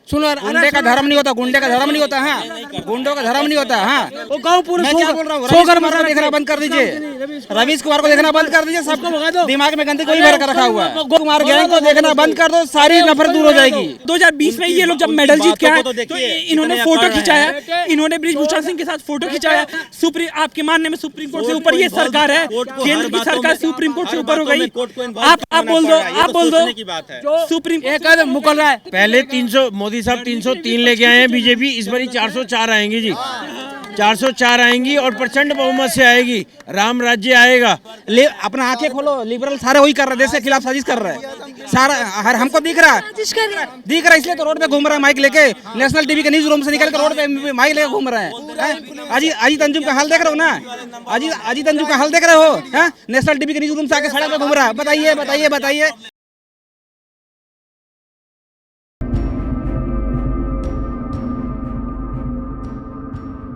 सुनो, गुंडे का धर्म नहीं होता, गुंडे का धर्म नहीं होता। हाँ, गुंडों का धर्म नहीं होता। हाँ, वो गांव पूरे मैं क्या बोल रहा हूँ, रवीश कुमार को देखना बंद कर दीजिए, रवीश कुमार को देखना बंद कर दीजिए। सबको दिमाग में गंदगी कोई भर कर रखा हुआ है। कुमार गैंग को देखना बंद कर दो, सारी नफरत दूर हो जाएगी। 2020 में ये लोग जब मेडल जीत के आए तो इन्होंने फोटो खिंचाया, इन्होंने ब्रिजभूषण सिंह के साथ फोटो खिंचाया। आपके मानने में सुप्रीम कोर्ट से ऊपर ये सरकार है, केंद्र की सरकार सुप्रीम कोर्ट से ऊपर हो गई। आप बोल दो सुप्रीम एक कदम मुकल रहा है। पहले 300 मोदी साहब 303 लेके आए हैं बीजेपी, इस बारी 404 आएंगी जी, 404 आएंगी और प्रचंड बहुमत से आएगी, राम राज्य आएगा। अपना आंखें खोलो, लिबरल सारे वही कर रहे हैं, देश के खिलाफ साजिश कर रहे हैं सारा। हर हमको दिख रहा है, इसलिए तो रोड पे घूम रहा है माइक लेके, नेशनल टीवी के न्यूज रूम से निकल कर रोड पे माइक लेके घूम रहे हैं। अजीत अंजुम का हाल देख रहे हो ना, अजीत अंजुम का हाल देख रहे हो। नेशनल टीवी के न्यूज रूम से आके सड़क पे घूम रहा है। बताइए बताइए बताइए।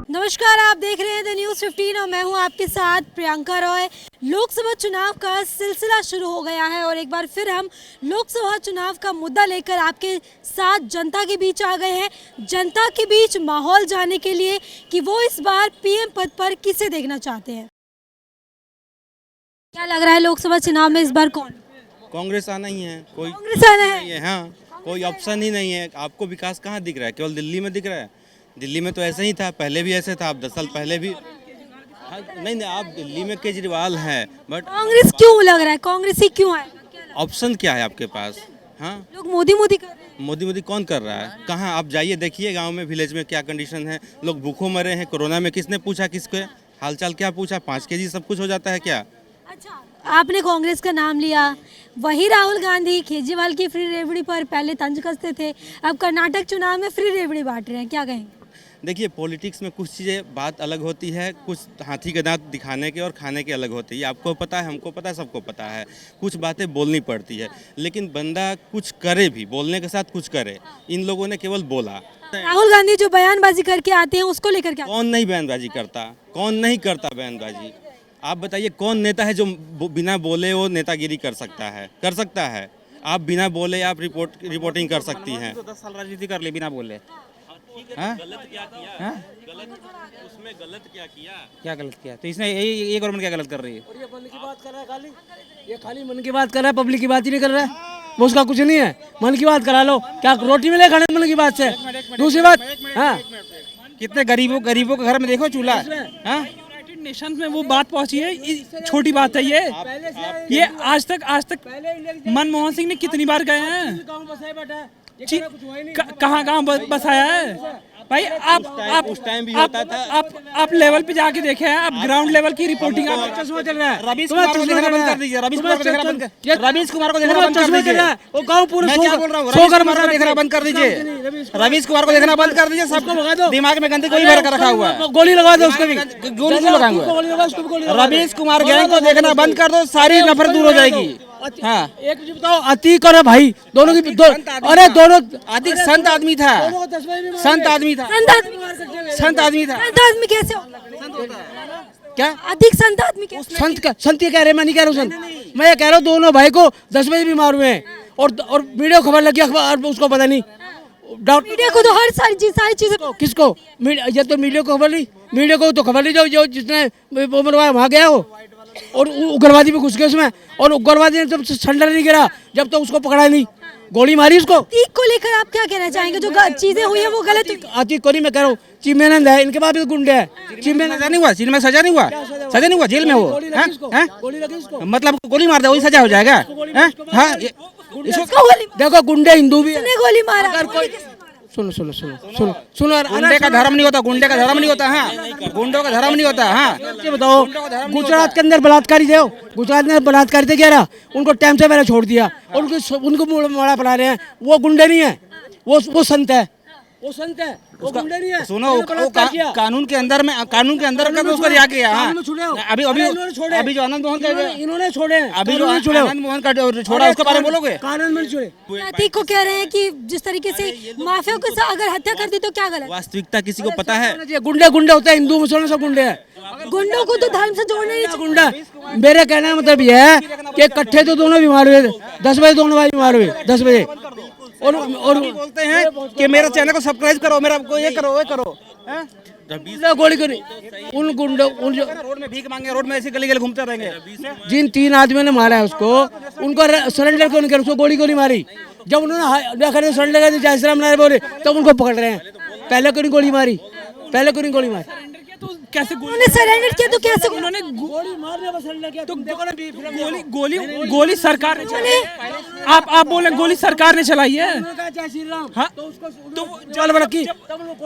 नमस्कार, आप देख रहे हैं द न्यूज़ 15 और मैं हूं आपके साथ प्रियंका रॉय। लोकसभा चुनाव का सिलसिला शुरू हो गया है और एक बार फिर हम लोकसभा चुनाव का मुद्दा लेकर आपके साथ जनता के बीच आ गए हैं। जनता के बीच माहौल जानने के लिए कि वो इस बार पीएम पद पर किसे देखना चाहते हैं। क्या लग रहा है लोकसभा चुनाव में इस बार कौन? कांग्रेस आना ही है, कोई कांग्रेस आना है। हाँ, कोई ऑप्शन ही नहीं है। आपको विकास कहाँ दिख रहा है? केवल दिल्ली में दिख रहा है। दिल्ली में तो ऐसे ही था, पहले भी ऐसे था, आप 10 साल पहले भी। नहीं, आप दिल्ली में केजरीवाल हैं, बट कांग्रेस क्यों लग रहा है? कांग्रेस ही क्यों है? ऑप्शन क्या है आपके पास? हाँ, लोग मोदी मोदी कर रहे हैं। मोदी कौन कर रहा है? कहाँ आप जाइए, देखिए गांव में, विलेज में क्या कंडीशन है। लोग भूखों मरे हैं। कोरोना में किसने पूछा किसके हालचाल? क्या पूछा? 5 केजी सब कुछ हो जाता है क्या? अच्छा, आपने कांग्रेस का नाम लिया, वही राहुल गांधी केजरीवाल की फ्री रेवड़ी पर पहले तंज कसते थे, अब कर्नाटक चुनाव में फ्री रेवड़ी बांट रहे हैं। क्या कहेंगे? देखिए, पॉलिटिक्स में कुछ चीज़ें बात अलग होती है, कुछ हाथी के दांत दिखाने के और खाने के अलग होती है। आपको पता है, हमको पता है, सबको पता है। कुछ बातें बोलनी पड़ती है, लेकिन बंदा कुछ करे भी, बोलने के साथ कुछ करे। इन लोगों ने केवल बोला। राहुल गांधी जो बयानबाजी करके आते हैं उसको लेकर क्या? कौन नहीं बयानबाजी करता? कौन नहीं करता बयानबाजी? आप बताइए, कौन नेता है जो बिना बोले वो नेतागिरी कर सकता है? कर सकता है। आप बिना बोले आप रिपोर्टिंग कर सकती हैं। 10 साल राजनीति कर ली बिना बोले। गलत क्या किया? उसमें गलत क्या किया? क्या गलत किया? तो इसने ये गवर्नमेंट क्या गलत कर रही है? ये मन की बात कर रहा है खाली, ये खाली मन की बात कर रहा है, पब्लिक की बात ही नहीं कर रहा है। वो उसका कुछ नहीं है, मन की बात करा लो। क्या रोटी मिले खाने मन की बात से? दूसरी बात, हाँ, कितने गरीबों के घर में देखो चूल्हा। यूनाइटेड नेशंस में वो बात पहुंची है, छोटी बात है ये आज तक मनमोहन सिंह ने कितनी बार गए हैं? कहाँ बसाया है भाई? आप उस टाइम भी होता था। आप लेवल पे जाके देखे हैं, आप ग्राउंड लेवल की रिपोर्टिंग चश्मा चल रहा है। रवीश कुमार को देखना बंद कर दीजिए, रवीश कुमार को देखना बंद कर दीजिए। वो गांव पूरे मैं क्या बोल रहा हूँ, रवीश कुमार को देखना बंद कर दीजिए, रवीश कुमार को देखना बंद कर दीजिए। सबको दिमाग में गंदगी कोई भर कर रखा हुआ है। गोली लगा दो उसको भी, गोली क्यों लगाऊंगा? गोली लगा उसको भी, गोली लगा। रवीश कुमार गैंग को देखना बंद कर दो, सारी नफरत दूर हो जाएगी। हाँ, एक चीज बताओ, अतीक और भाई दोनों की अरे दोनों अधिक संत आदमी था, संत आदमी था, संत आदमी था। संत आदमी कैसे हो? क्या अधिक संत आदमी कैसे? संत ये कह रहे, मैं नहीं कह रहा हूँ संत। मैं ये कह रहा हूँ दोनों भाई को 10 बजे भी मार हुए हैं और वीडियो खबर लगी, अखबार उसको पता नहीं। मीडिया को तो हर सारी चीजें किसको? ये तो मीडिया को खबर नहीं, मीडिया को तो खबर नहीं जो जिसने वो मरवाया वहाँ गया हो, और उग्रवादी भी घुस गए उसमें, और उग्रवादी ने जब सिलेंडर नहीं गिरा जब तक उसको पकड़ा नहीं, गोली मारी उसको। अतीक को लेकर आप क्या कहना चाहेंगे? जो चीजें हुई है वो गलत हुई। अतीक को नहीं, मैं कह रहा हूँ चिन्मयानंद है, इनके पास भी गुंडे है। सजा नहीं हुआ, में सजा नहीं हुआ, सजा नहीं हुआ, जेल में हो। गोली लगी उसको, मतलब गोली मार दे वही सजा हो जाएगा? हाँ, देखो गुंडे हिंदू भी गोली मारा। सुनो सुनो सुनो सुनो सुनो, गुंडे का धर्म नहीं होता, गुंडे का धर्म नहीं होता। हाँ, गुंडों का धर्म नहीं होता। हाँ, ये बताओ, गुजरात के अंदर बलात्कारी थे, गुजरात में बलात्कारी थे 11, उनको टाइम से पहले छोड़ दिया और उनको माड़ा पड़ा रहे हैं। वो गुंडे नहीं है, वो संत है, वो संत है, वो गुंडे नहीं है। सुनो, कानून के अंदर का उसको रिहा किया। अभी जो आनंद मोहन का इन्होंने छोड़े, अभी जो आनंद मोहन का छोड़ा उसके बारे में बोलोगे? कानून में छोड़े। अतीक को कह रहे हैं कि जिस तरीके से माफिया के साथ अगर हत्या कर दी तो क्या गलत? वास्तविकता किसी को पता है? गुंडे होते हैं, हिंदू मुसलमान सब गुंडे हैं। गुंडों को तो धर्म से जोड़ना ही गुंडा। मेरे कहने का मतलब यह है कि इकट्ठे तो दोनों बीमार हुए, 10 बजे दोनों भाई बीमार हुए, 10 बजे और बोलते हैं कि मेरा चैनल को सब्सक्राइब करो, मेरा को ये करो वो करो, हैं? गोली को नहीं, उन गुंडों उन जो रोड में भीख मांगे, रोड में ऐसे गली गली घूमते रहेंगे। जिन 3 आदमियों ने मारा है उसको, उनको सरेंडर क्यों नहीं किया, उसको गोली क्यों नहीं मारी? जब उन्होंने सरेंडर कर दिया, जय श्री राम नारे बोले, तब उनको पकड़ रहे हैं। पहले क्यों नहीं गोली मारी? पहले क्यों नहीं गोली मारी? तो कैसे उन्होंने सरेंडर किया तो कैसे उन्होंने गोली मारने पर सरेंडर किया। तो गोली गोली गोली सरकार ने चलाई। आप बोले गोली सरकार ने चलाई है। जय श्री राम। हाँ तो चल बड़की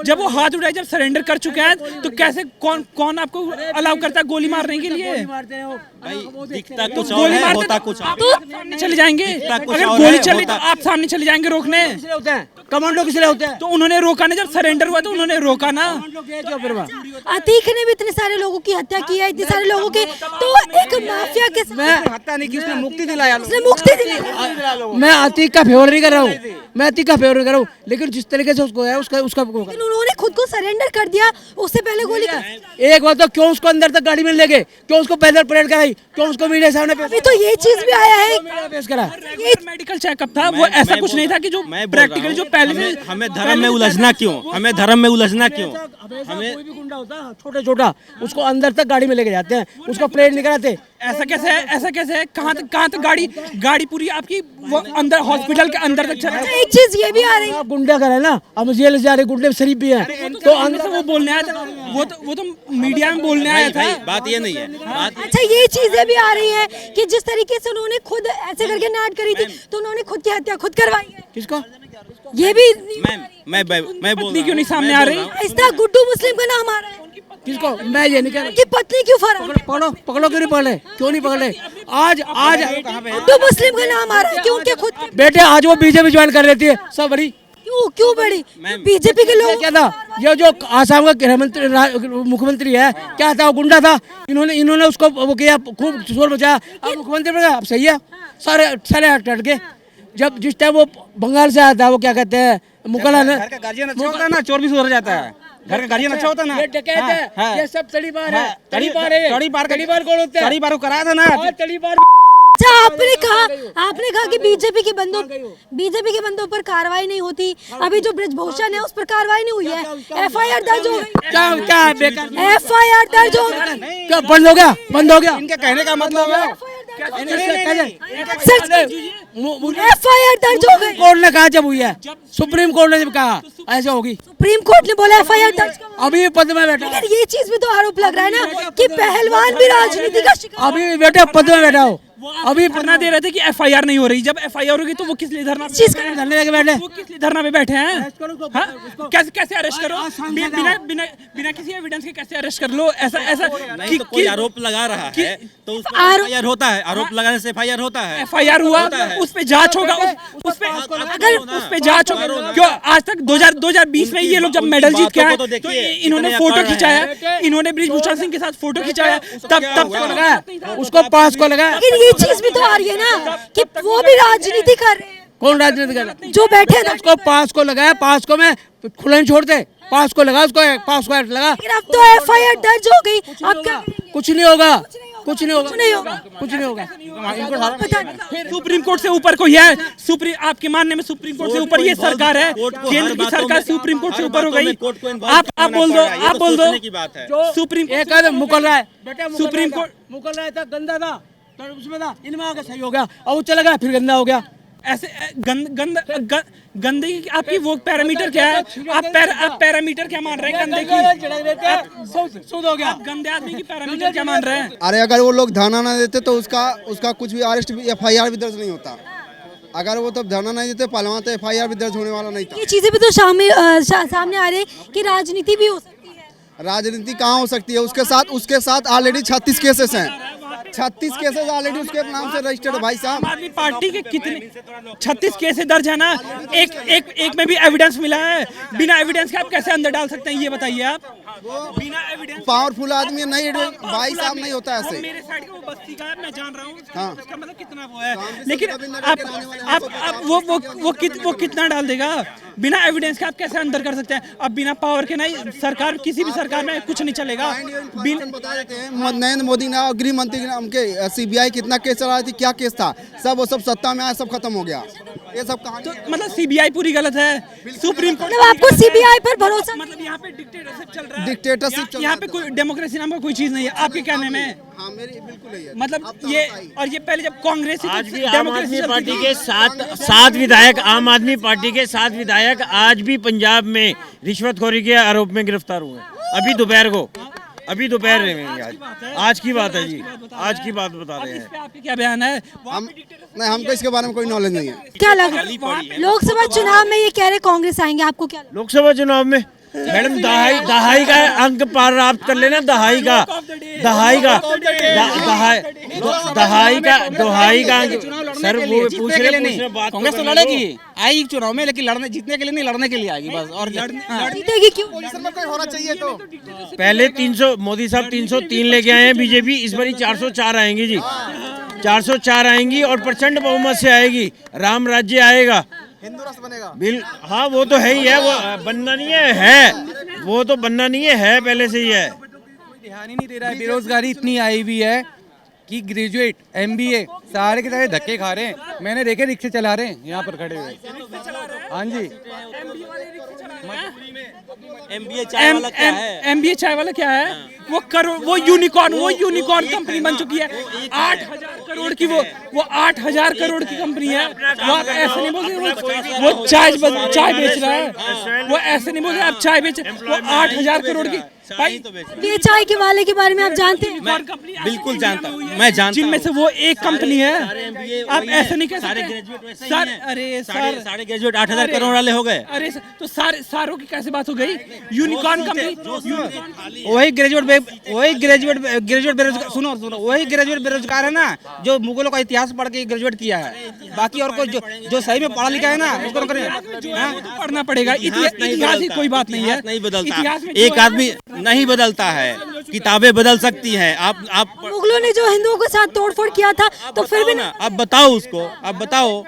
जब वो हाथ उठाए, जब सरेंडर कर चुके हैं, तो कैसे कौन आपको अलाउ करता है गोली मारने के लिए? मारते हो भाई दिखता कुछ और गोली है, मारते होता कुछ और। तो सामने चले जाएंगे। कुछ अगर और गोली है, चली तो होता- आप सामने चले जाएंगे रोकने। किसलिए होते हैं? कमांडो किसलिए होते हैं? तो उन्होंने रोका ना, जब सरेंडर हुआ तो उन्होंने रोका ना। कमांडो किया क्यों फिर वहाँ? अतीक ने भी इतने सारे लोगों की हत्या की है, इतने सारे लोगों के, तो एक माफिया के साथ हत्या नहीं की, उसने मुक्ति दिलाया। उसने मुक्ति दिलाई। मैं अतीक का फेवर नहीं कर रहा हूँ, मैं अतीक का फेवर नहीं कर रहा हूँ, लेकिन जिस तरीके से उसको है उसका उसका लेकिन उन्होंने खुद को सरेंडर कर दिया, उससे पहले गोली कर। एक बात तो क्यों उसको अंदर तक गाड़ी में ले गए? क्यों उसको पैदल परेड कराई? क्यों उसको मीडिया सामने अभी तो ये चीज भी आया है, पेश करा? ये मेडिकल चेकअप था, वो ऐसा कुछ नहीं था कि जो प्रैक्टिकल जो पहले से हमें धर्म में उलझना क्यों? हमें धर्म में उलझना क्यों? हमें कोई भी गुंडा होता है छोटा छोटा, उसको अंदर तक गाड़ी में लेके जाते हैं, उसको परेड नहीं कराते। ऐसा कैसे है? ऐसा कैसे है? कहाँ तक गाड़ी पूरी आपकी वो अंदर हॉस्पिटल के अंदर तक चला? एक चीज ये भी आ रही है, आप गुंडा कर है ना, अब जेल से जा रहे गुंडे शरीफ भी हैं, तो अंदर से वो बोलने आया था, वो तो मीडिया में बोलने आया भाई था। बात ये नहीं है, बात अच्छा ये चीजें भी आ रही है कि जिस तरीके से उन्होंने खुद ऐसे करके नाट करी थी, तो उन्होंने खुद की हत्या खुद करवाई है। किसको? ये भी मैं बोल पत्नी क्यों नहीं सामने आ रही? ऐसा गुड्डू मुस्लिम का नाम आ रहा है, किसको? मैं ये नहीं कह रहा। उनकी पत्नी क्यों फरार? पकड़ो पकड़ो क्यों नहीं पकड़े? क्यों नहीं पकड़े? आज आज गुड्डू मुस्लिम का नाम आ रहा है कि उनके खुद के, बेटे आज वो बीजेपी ज्वाइन कर लेती है, सब बड़ी क्यों बड़ी बीजेपी के लोग क्या था? ये जो आसाम का गृह मंत्री मुख्यमंत्री है, क्या था? वो गुंडा था। इन्होंने उसको वो किया, खूब शोर मचाया, अब मुख्यमंत्री बन गया। अब सही है, सारे सारे हट गए। जब जिस टाइम वो बंगाल से आया था, वो क्या कहते हैं, मुकला ने, घर का गार्जियन अच्छा होता है ना, चोर भी सुधर जाता है। घर का गार्जियन अच्छा होता है ना। ये डकैत है, हाँ, ये सब तड़ीपार है। हाँ, तड़ीपार है, तड़ीपार कौन होता है? तड़ीपार को कराया था ना। हाँ, तड़ीपार। अच्छा आपने कहा कि बीजेपी के बंदों पर कार्रवाई नहीं होती, अभी जो ब्रजभूषण है उस पर कार्रवाई नहीं हुई है, एफआईआर दर्ज हो गई, क्या बेकार? एफआईआर दर्ज हो गई, क्या बंद हो गया? बंद हो गया? इनके कहने का मतलब है एफआईआर दर्ज हो गई। कोर्ट ने कहा जब हुई है, सुप्रीम कोर्ट ने जब कहा ऐसा होगी, सुप्रीम कोर्ट ने बोला एफआईआर दर्ज करो। अभी पद में बैठा, लेकिन ये चीज भी तो आरोप लग रहा है ना कि पहलवान भी राजनीति का शिकार। अभी बेटे पद में बैठा हो, अभी धरना दे रहे थे कि एफआईआर नहीं हो रही। जब एफआईआर होगी तो वो किस लिए धरना चीज का धरने लगे बैठे। वो किस लिए धरना पे बैठे हैं? हाँ? कैसे अरेस्ट करो? बिना किसी एविडेंस के कैसे अरेस्ट कर लो? ऐसा नहीं तो कोई आरोप लगा रहा है तो उस पर एफआईआर होता है, आरोप लगाने से एफआईआर होता है। एफआईआर हुआ, उस पे जांच होगा, उस पे जांच होगा। क्यों आज तक 2020 में ये लोग जब मेडल जीत के आए, तो इन्होंने फोटो खिंचाया, इन्होंने ब्रिजभूषण सिंह के साथ फोटो खिंचाया, तब लगा उसको पास को लगा। लेकिन ये चीज भी तो आ रही है ना कि वो भी राजनीति कर रहे हैं, कौन राजनीति कर रहा है? जो बैठे थे। उसको पास को लगाया, पास को मैं खुला नहीं छोड़ते, पास को लगा उसको, पास को लगा। लेकिन अब तो एफआईआर दर्ज हो गई, अब क्या कुछ नहीं होगा, कुछ नहीं होगा, कुछ नहीं होगा। कुछ नहीं होगा। पता नहीं। सुप्रीम कोर्ट से ऊपर कोई है? आपके मानने में सुप्रीम कोर्ट से ऊपर ये सरकार है? केंद्र की सरकार सुप्रीम कोर्ट से ऊपर हो गई? आप बोल दो की बात है। सुप्रीम एक आदमी मुकल रहा है बेटा, सुप्रीम कोर्ट मुकल रहा था, गंदा था, तो उसमें था, इनमें आके सही हो गया, और वो चला गया फिर गंदा हो गया। ऐसे गंदगी आपकी वो पैरामीटर क्या है? आप पैरामीटर क्या मान रहे हैं गंदे की? सूद हो गया। आप गंदे आदमी की पैरामीटर क्या मान रहे हैं? अरे अगर वो लोग धरना ना देते तो उसका कुछ भी अरेस्ट भी एफआईआर भी दर्ज नहीं होता। अगर वो तब धरना नहीं देते पहलवान, तो एफआईआर भी दर्ज होने वाला नहीं था। ये चीजें भी तो सामने आ रही है कि राजनीति भी हो सकती है। राजनीति कहाँ हो सकती है? उसके साथ ऑलरेडी 36 केसेस हैं, 36 केसेस ऑलरेडी उसके नाम से रजिस्टर्ड है भाई साहब। आम आदमी पार्टी के कितने 36 केस दर्ज है ना, एक में भी एविडेंस मिला है। बिना एविडेंस के आप कैसे अंदर डाल सकते हैं ये बताइए आप? बिना एविडेंस पावरफुल आदमी नहीं, भाई साहब नहीं होता ऐसे। मेरे साइड का वो बस्ती का है, मैं जान रहा हूँ, हाँ। इसका मतलब कितना वो है। लेकिन आप वो कितना डाल देगा? बिना एविडेंस के आप कैसे अंदर कर सकते हैं? अब बिना पावर के नहीं, सरकार किसी भी सरकार में कुछ नहीं चलेगा। बता देते हैं नरेंद्र मोदी ने गृह मंत्री के सीबीआई कितना केस चला रही थी, क्या केस था, सब वो सब सत्ता में आया, सब खत्म हो गया। ये सब कहानी तो मतलब सीबीआई पूरी गलत है, सुप्रीम कोर्ट मतलब आपको सीबीआई पर भरोसा नहीं मतलब यहाँ पे डिक्टेटरशिप चल रहा है, डिक्टेटरशिप चल यहाँ पे कोई डेमोक्रेसी नाम का कोई चीज नहीं है आपके कहने में। हाँ मेरी बिल्कुल है मतलब अब तो ये बताइए। और ये पहले जब कांग्रेस थी तो आज भी आम आदमी डेमोक्रेसी पार्टी चलती के थी। सात विधायक, आम आदमी पार्टी के 7 विधायक आज भी पंजाब में रिश्वतखोरी के आरोप में गिरफ्तार हुए हैं। अभी दोपहर को, अभी दोपहर में आज की बात है जी, आज की बात बता रहे इस हैं। पे आपके क्या बयान है? हम नहीं, हमको इसके बारे में कोई नॉलेज नहीं है। क्या लगा लोकसभा चुनाव में ये कह रहे कांग्रेस आएंगे, आपको क्या लगा? लोकसभा चुनाव में मैडम दहाई का अंक प्राप्त कर लेना, दहाई का अंक। सर वो पूछ रहे बात कांग्रेस तो लड़ेगी, आएगी चुनाव में, लेकिन लड़ने जीतने के लिए नहीं, लड़ने के लिए आएगी बस। और जीतेगी क्यों? होना चाहिए तो पहले 300 मोदी साहब 303 लेके आए हैं बीजेपी, इस बारी 404 आएंगी जी, 404 आएंगी और प्रचंड बहुमत से आएगी, राम राज्य आएगा। हिंदू राष्ट्र बनेगा। हाँ वो तो है ही है, वो बनना नहीं है वो तो बनना नहीं है पहले से ही है। ध्यान ही नहीं दे रहा है। बेरोजगारी इतनी आई हुई है कि ग्रेजुएट MBA सारे के सारे धक्के खा रहे हैं। मैंने देखे रिक्शे चला रहे हैं यहाँ पर खड़े हुए। हाँ जी, MBA चाय वाला क्या है? MBA चाय वाला क्या है? वो यूनिकॉर्न कंपनी बन चुकी है। 8,000 करोड़ की वो 8,000 करोड़ की कंपनी है। वो आप ऐसे नहीं बोल रहे वो चाय बेच रहा है, वो ऐसे नहीं बोल रहे आप चाय बेच, वो 8,000 करोड़ की भाई। ये चाय के वाले के बारे में आप जानते हैं? बिल्कुल जानता हूँ, मैं जानता जिनमें हूँ। से वो एक कंपनी है। आप ऐसे नहीं कह सकते सर। अरे सर, सारे ग्रेजुएट 8,000 करोड़ वाले हो गए। अरे तो सारों की कैसे बात हो गई? यूनिकॉर्न कंपनी, वही ग्रेजुएट बेरोजगार, सुनो वही ग्रेजुएट बेरोजगार है ना, जो मुगलों का इतिहास पढ़ के ग्रेजुएट किया है। बाकी और कोई जो सही में पढ़ा लिखा है ना, उसको पढ़ना पड़ेगा। इतिहास ही कोई बात नहीं है, नहीं बदलता। इतिहास में एक आदमी नहीं बदलता है, किताबें बदल सकती हैं। आप मुगलों ने जो हिंदुओं के साथ तोड़फोड़ किया था तो फिर भी ना, आप बताओ उसको, आप बताओ।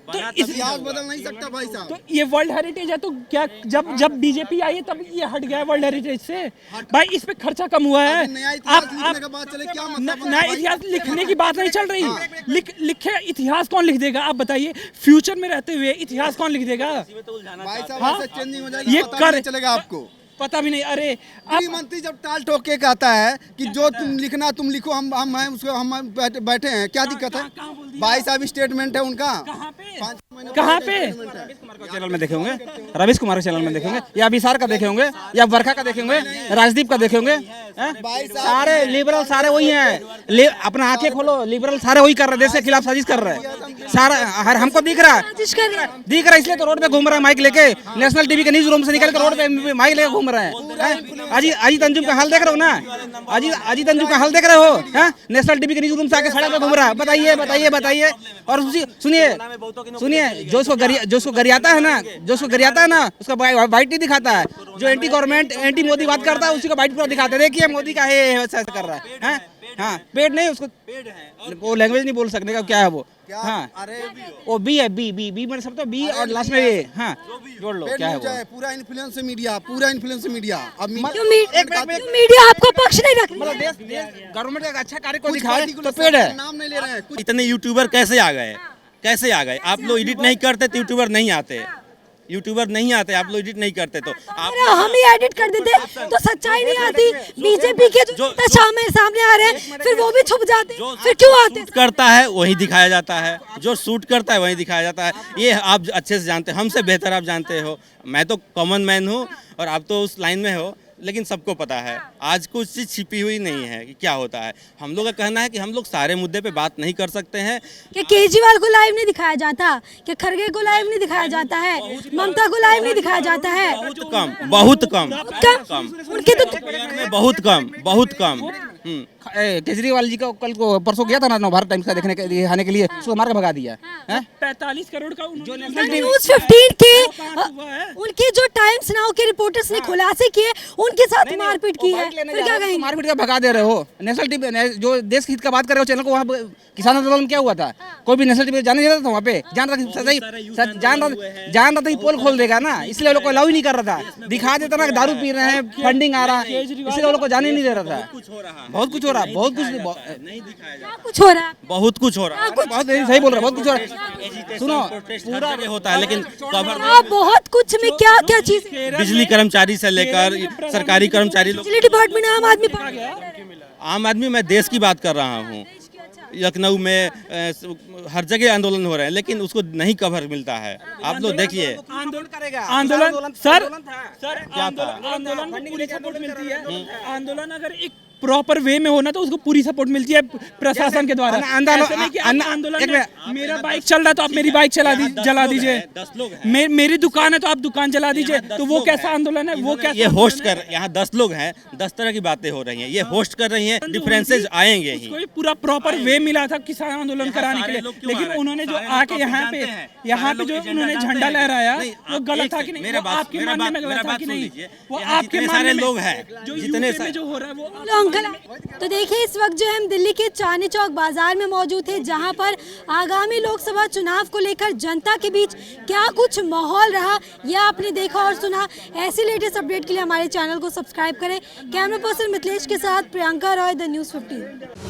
तो इतिहास बदल नहीं सकता भाई साहब। तो ये वर्ल्ड हेरिटेज है, तो क्या जब बीजेपी आई है तब ये हट गया है वर्ल्ड हेरिटेज से? भाई इस पे खर्चा कम हुआ है। नया इतिहास लिखने का बात चले, क्या मतलब? नया इतिहास लिखने की बात नहीं चल रही। लिखे इतिहास कौन लिख देगा? आप बताइए, फ्यूचर में रहते हुए इतिहास कौन लिख देगा? भाई साहब हाँ? ऐसे चेंजिंग हो जाएगी, ये पता भी कर नहीं चलेगा आपको। पता भी नहीं। अरे गृह मंत्री जब टाल ठोक के कहता है कि जो तुम लिखना तुम लिखो, हम हैं उसको, हम बैठे हैं, क्या दिक्कत है? भाई साहब स्टेटमेंट है उनका। कहाँ पे? चैनल में देखे होंगे, रवीश कुमार के चैनल में देखेंगे, या अभिसार का देखे होंगे, या वर्षा का देखे होंगे, राजदीप का देखे होंगे। सारे लिबरल सारे वही हैं। अपना आंखें खोलो, लिबरल सारे वही कर रहे हैं, देश के खिलाफ साजिश कर रहे हैं सारा। हमको दिख रहा है, इसलिए तो रोड पे घूम रहा है माइक लेके, नेशनल टीवी के न्यूज रूम से निकल कर रोड पे माइक लेके घूम रहे हैं। अजीत अंजुम का हाल देख रहे हो ना, अजीत अंजुम का हाल देख रहे हो? नेशनल टीवी के न्यूज रूम से आके सड़क पे घूम रहा है। बताइए। और सुनिए, जो उसको गरियाता है ना, उसका वाइट नहीं दिखाता है। जो एंटी गवर्नमेंट एंटी मोदी बात करता है उसी का वाइट पूरा दिखाते हैं। देखिए मोदी का है ऐसा कर रहा है। हाँ, पेड़ नहीं उसको, वो लैंग्वेज नहीं बोल सकने का, क्या है वो? हाँ, वो बी है, बी मैंने सब तो बी और लास्ट में ये, हाँ जोड़ लो, क्या है वो? पूरा इन्फ्लुएंस मीडिया, अब मीडिया आपको पक्ष नहीं रख मतलब देश गवर्नमेंट का अच्छा कार्य को दिखाए तो पेड़ है। नाम नहीं ले रहे हैं। इतने यूट्यूबर कैसे आ गए? आप लोग एडिट नहीं करते तो यूट्यूबर नहीं आते, आप लोग एडिट नहीं करते तो आप अरे हम ही एडिट कर देते तो सच्चाई नहीं आती। बीजेपी के जो सामने आ रहे हैं फिर वो भी छुप जाते हैं, फिर क्यों आते? शूट करता है वही दिखाया जाता है, जो शूट करता है वही दिखाया जाता है। ये आप अच्छे से जानते हैं, हमसे बेहतर आप जानते हो। मैं तो कॉमन मैन हूँ और आप तो उस लाइन में हो, लेकिन सबको पता है आज कुछ चीज़ छिपी हुई नहीं है कि क्या होता है। हम लोग का कहना है कि हम लोग सारे मुद्दे पे बात नहीं कर सकते हैं। कि केजरीवाल को लाइव नहीं दिखाया जाता, कि खड़गे को लाइव नहीं दिखाया जाता है, ममता को लाइव नहीं दिखाया जाता है। बहुत कम उनके तो बहुत कम। केजरीवाल जी का कल को परसों गया था ना नवभारत टाइम्स का देखने के लिए, आने के लिए, उसको मार के भगा दिया है। 45 करोड़ का न्यूज़ 15 के उनके जो टाइम्स नाउ के रिपोर्टर्स ने खुलासे किए, उनके साथ मारपीट की है, फिर क्या कहेंगे? मारपीट का भगा दे रहे हो। नेशनल टीवी जो देश के हित का बात कर रहे हो चैनल को, वहाँ किसान आंदोलन क्या हुआ था? कोई भी नेशनल टीवी जाने नहीं रहा था वहाँ पे, जान रहा था पोल खोल देगा ना, इसलिए लोग को अलाउ ही नहीं कर रहा था। दिखा देता ना दारू पी रहे हैं, फंडिंग आ रहा है, इसलिए लोग को जाने नहीं दे रहा था। बहुत कुछ हो रहा है, बहुत कुछ नहीं दिखाया क्या कुछ हो रहा है? बहुत कुछ हो रहा है। बहुत सही बोल रहा है, बहुत कुछ हो रहा है। सुनो, पूरा जगह होता है, लेकिन कवर क्या बहुत कुछ में क्या क्या चीज? बिजली कर्मचारी से लेकर सरकारी कर्मचारी लोग। बिजली डिपार्टमेंट आम आदमी पार्टी। आम आदमी, मैं देश की बात कर रहा हूँ। लखनऊ में हर जगह आंदोलन हो रहे हैं, लेकिन उसको नहीं कवर मिलता है। आप लोग देखिए, आंदोलन करेगा, आंदोलन सर था। आंदोलन को पूरी सपोर्ट मिलती है। आंदोलन अगर एक प्रॉपर वे में होना तो उसको पूरी सपोर्ट मिलती है प्रशासन के द्वारा। ऐसा नहीं कि आप आंदोलन में मेरा बाइक चल रहा है तो आप मेरी बाइक जला दीजिए, 10 लोग हैं। मेरी दुकान है तो आप दुकान जला दीजिए, तो वो कैसा आंदोलन है? वो कैसा ये होस्ट कर, यहाँ 10 लोग हैं, 10 तरह की बातें हो रही हैं, ये होस्ट कर रही हैं, डिफरेंसेस आएंगे ही। कोई पूरा प्रॉपर वे मिला था किसान आंदोलन कराने के लिए, लेकिन उन्होंने जो आके यहाँ पे जो उन्होंने झंडा लहराया वो गलत था कि नहीं? वो आपके मानने में गलत था कि नहीं? वो आपके मानने में लोग हैं, जो जितने यूपी में जो हो रहा है वो अंकल, तो देखिए इस वक्त जो है हम दिल्ली के चांदनी चौक बाजार में मौजूद थे, जहां पर आगामी लोकसभा चुनाव को लेकर जनता के बीच क्या कुछ माहौल रहा यह आपने देखा और सुना। ऐसी लेटेस्ट अपडेट के लिए हमारे चैनल को सब्सक्राइब करें। कैमरा पर्सन मिथिलेश के साथ प्रियंका रॉय, द न्यूज़ 15।